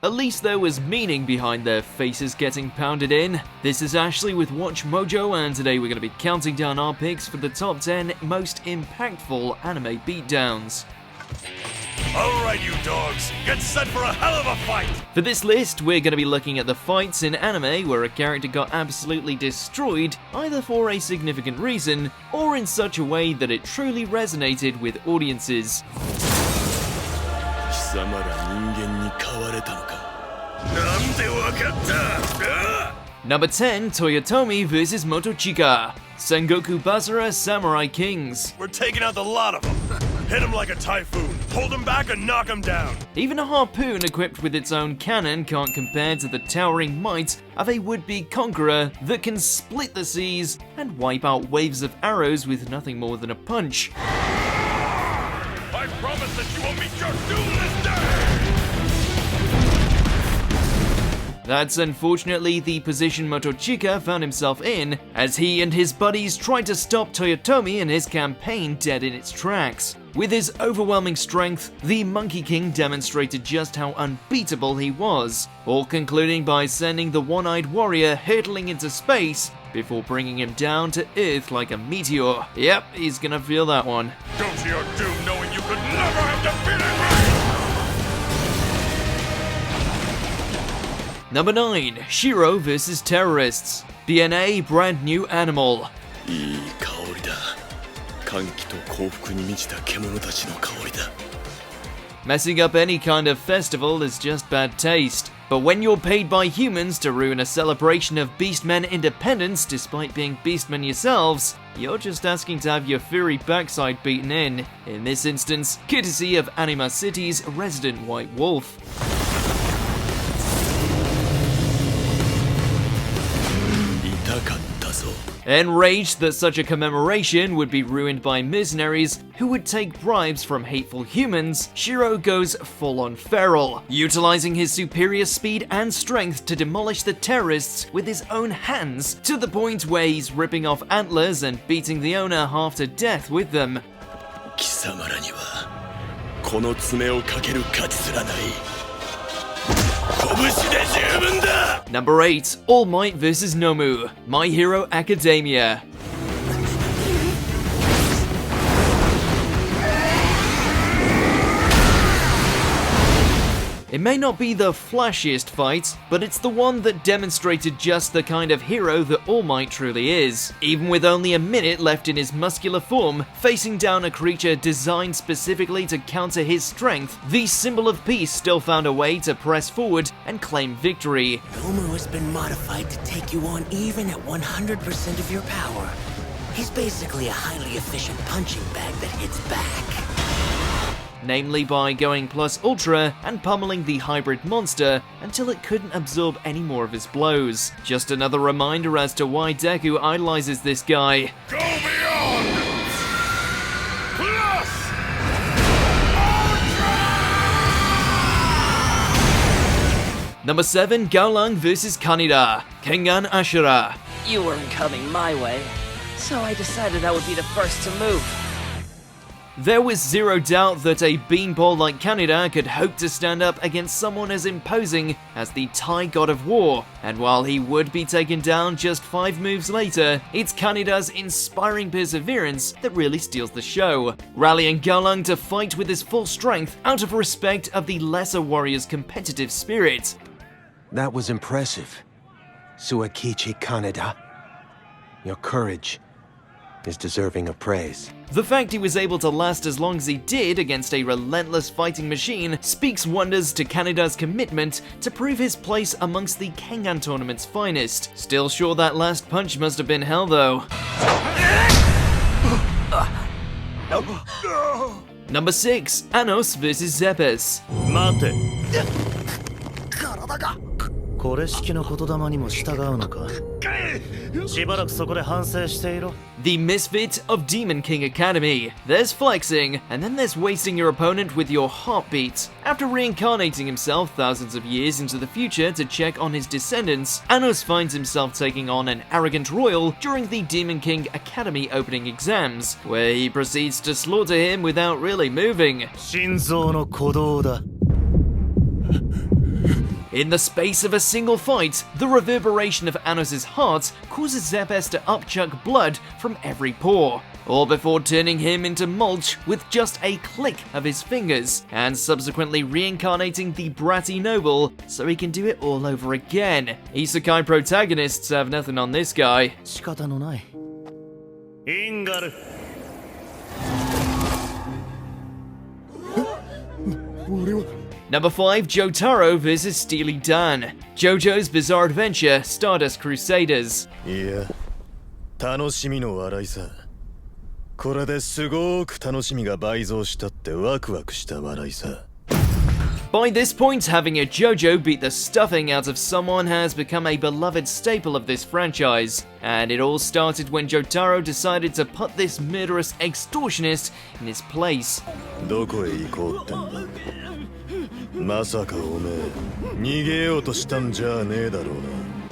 At least there was meaning behind their faces getting pounded in. This is Ashley with Watch Mojo, and today we're going to be counting down our picks for the top 10 most impactful anime beatdowns. Alright, you dogs, get set for a hell of a fight! For this list, we're going to be looking at the fights in anime where a character got absolutely destroyed, either for a significant reason, or in such a way that it truly resonated with audiences. Number 10, Toyotomi vs Motochika, Sengoku Basara Samurai Kings. We're taking out the lot of them. Hit them like a typhoon, hold them back and knock them down. Even a harpoon equipped with its own cannon can't compare to the towering might of a would-be conqueror that can split the seas and wipe out waves of arrows with nothing more than a punch. I promise that you won't meet your doom this day! That's unfortunately the position Motochika found himself in, as he and his buddies tried to stop Toyotomi and his campaign dead in its tracks. With his overwhelming strength, the Monkey King demonstrated just how unbeatable he was, all concluding by sending the one-eyed warrior hurtling into space before bringing him down to Earth like a meteor. Yep, he's gonna feel that one. Go to your doom knowing you could never have defeated me! Number 9, Shiro vs Terrorists, BNA Brand New Animal. Messing up any kind of festival is just bad taste. But when you're paid by humans to ruin a celebration of Beastmen independence despite being Beastmen yourselves, you're just asking to have your furry backside beaten in this instance, courtesy of Anima City's resident White Wolf. Enraged that such a commemoration would be ruined by mercenaries who would take bribes from hateful humans, Shiro goes full-on feral, utilizing his superior speed and strength to demolish the terrorists with his own hands, to the point where he's ripping off antlers and beating the owner half to death with them. Number 8, All Might vs Nomu, My Hero Academia. It may not be the flashiest fight, but it's the one that demonstrated just the kind of hero that All Might truly is. Even with only a minute left in his muscular form, facing down a creature designed specifically to counter his strength, the symbol of peace still found a way to press forward and claim victory. Nomu has been modified to take you on even at 100% of your power. He's basically a highly efficient punching bag that hits back. Namely by going plus ultra and pummeling the hybrid monster until it couldn't absorb any more of his blows. Just another reminder as to why Deku idolizes this guy. Go beyond! Plus! Ultra! Number 7, Gaulang vs Kaneda, Kengan Ashura. You weren't coming my way, so I decided I would be the first to move. There was zero doubt that a beanpole like Kaneda could hope to stand up against someone as imposing as the Thai God of War, and while he would be taken down just 5 moves later, it's Kaneda's inspiring perseverance that really steals the show, rallying Gaulang to fight with his full strength out of respect of the lesser warrior's competitive spirit. That was impressive, Suikichi Kaneda. Your courage is deserving of praise. The fact he was able to last as long as he did against a relentless fighting machine speaks wonders to Kaneda's commitment to prove his place amongst the Kengan tournament's finest. Still sure that last punch must have been hell though. Number 6, Anos vs Zepes. これ式の言霊にも従うのか。しばらくそこで反省していろ。 The misfit of Demon King Academy. There's flexing, and then there's wasting your opponent with your heartbeat. After reincarnating himself thousands of years into the future to check on his descendants, Anos finds himself taking on an arrogant royal during the Demon King Academy opening exams, where he proceeds to slaughter him without really moving. 心臓の鼓動だ。In the space of a single fight, the reverberation of Anos' heart causes Zepes to upchuck blood from every pore, all before turning him into mulch with just a click of his fingers, and subsequently reincarnating the bratty noble so he can do it all over again. Isekai protagonists have nothing on this guy. 仕方のない。インガル。Number 5, Jotaro vs Steely Dan. JoJo's Bizarre Adventure, Stardust Crusaders. いや、楽しみの笑いさ。これですごく楽しみが倍増したってワクワクした笑いさ。By this point, having a JoJo beat the stuffing out of someone has become a beloved staple of this franchise, and it all started when Jotaro decided to put this murderous extortionist in his place. どこへ行こうってんだ。まさかおめえ逃げようとしたんじゃねえだろうな。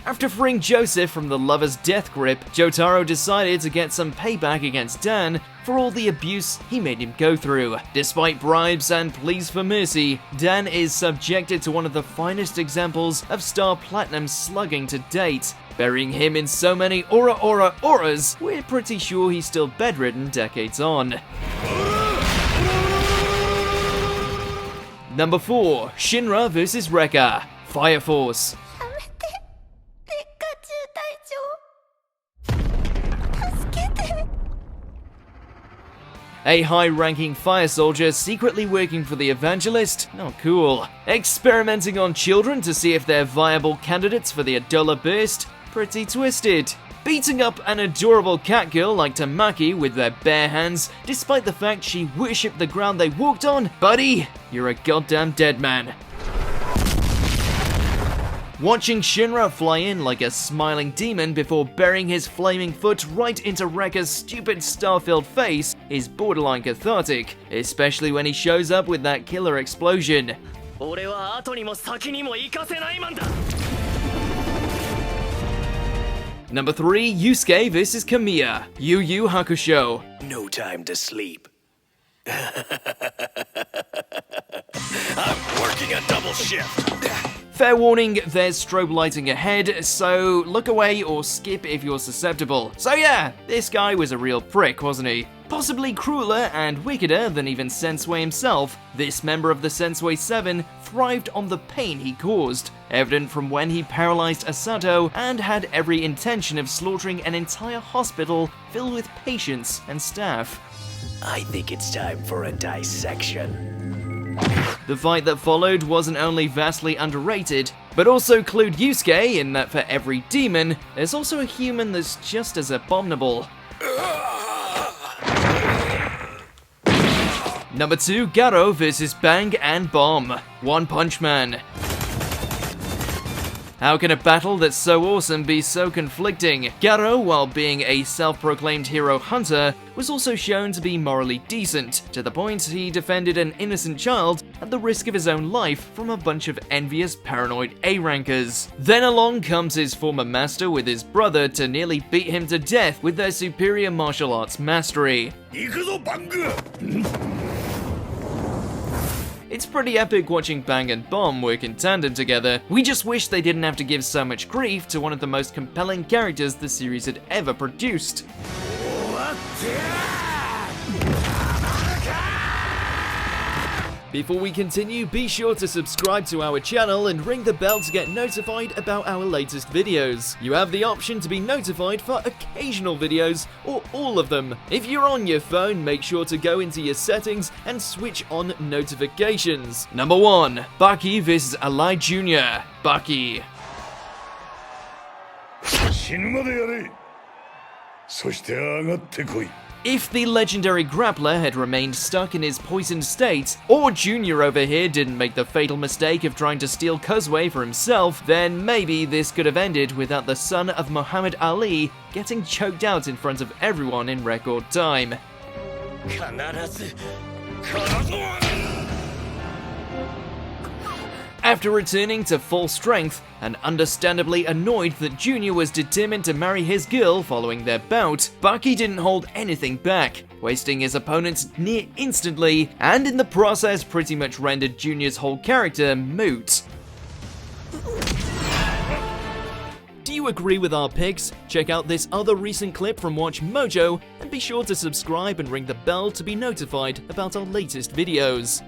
After freeing Joseph from the lover's death grip, Jotaro decided to get some payback against Dan for all the abuse he made him go through. Despite bribes and pleas for mercy, Dan is subjected to one of the finest examples of Star Platinum slugging to date. Burying him in so many auras, we're pretty sure he's still bedridden decades on. Number 4, Shinra vs Rekka, Fire Force. A high-ranking fire soldier secretly working for the Evangelist? Not cool. Experimenting on children to see if they're viable candidates for the Adola Burst? Pretty twisted. Beating up an adorable cat girl like Tamaki with their bare hands, despite the fact she worshipped the ground they walked on? Buddy, you're a goddamn dead man. Watching Shinra fly in like a smiling demon before burying his flaming foot right into Rekka's stupid star-filled face is borderline cathartic, especially when he shows up with that killer explosion. 俺は後にも先にも行かせないマンだ。Number 3, Yusuke vs Kamiya, Yu Yu Hakusho. No time to sleep. I'm working a double shift. Fair warning, there's strobe lighting ahead, so look away or skip if you're susceptible. So yeah, this guy was a real prick, wasn't he? Possibly crueler and wickeder than even Sensui himself, this member of the Sensui 7 thrived on the pain he caused, evident from when he paralyzed Asato and had every intention of slaughtering an entire hospital filled with patients and staff. I think it's time for a dissection. The fight that followed wasn't only vastly underrated, but also clued Yusuke in that for every demon, there's also a human that's just as abominable. Number 2, Garo vs Bang and Bomb, One Punch Man. How can a battle that's so awesome be so conflicting? Garo, while being a self-proclaimed hero hunter, was also shown to be morally decent, to the point he defended an innocent child at the risk of his own life from a bunch of envious paranoid A-rankers. Then along comes his former master with his brother to nearly beat him to death with their superior martial arts mastery. It's pretty epic watching Bang and Bomb work in tandem together. We just wish they didn't have to give so much grief to one of the most compelling characters the series had ever produced. Before we continue, be sure to subscribe to our channel and ring the bell to get notified about our latest videos. You have the option to be notified for occasional videos or all of them. If you're on your phone, make sure to go into your settings and switch on notifications. Number 1, Baki vs Alai Jr. Baki. 死ぬまでやれ。そして上がってこい。 If the legendary grappler had remained stuck in his poisoned state, or Junior over here didn't make the fatal mistake of trying to steal Kozue for himself, then maybe this could have ended without the son of Muhammad Ali getting choked out in front of everyone in record time. After returning to full strength, and understandably annoyed that Junior was determined to marry his girl following their bout, Baki didn't hold anything back, wasting his opponents near instantly, and in the process pretty much rendered Junior's whole character moot. you agree with our picks, check out this other recent clip from Watch Mojo, and be sure to subscribe and ring the bell to be notified about our latest videos.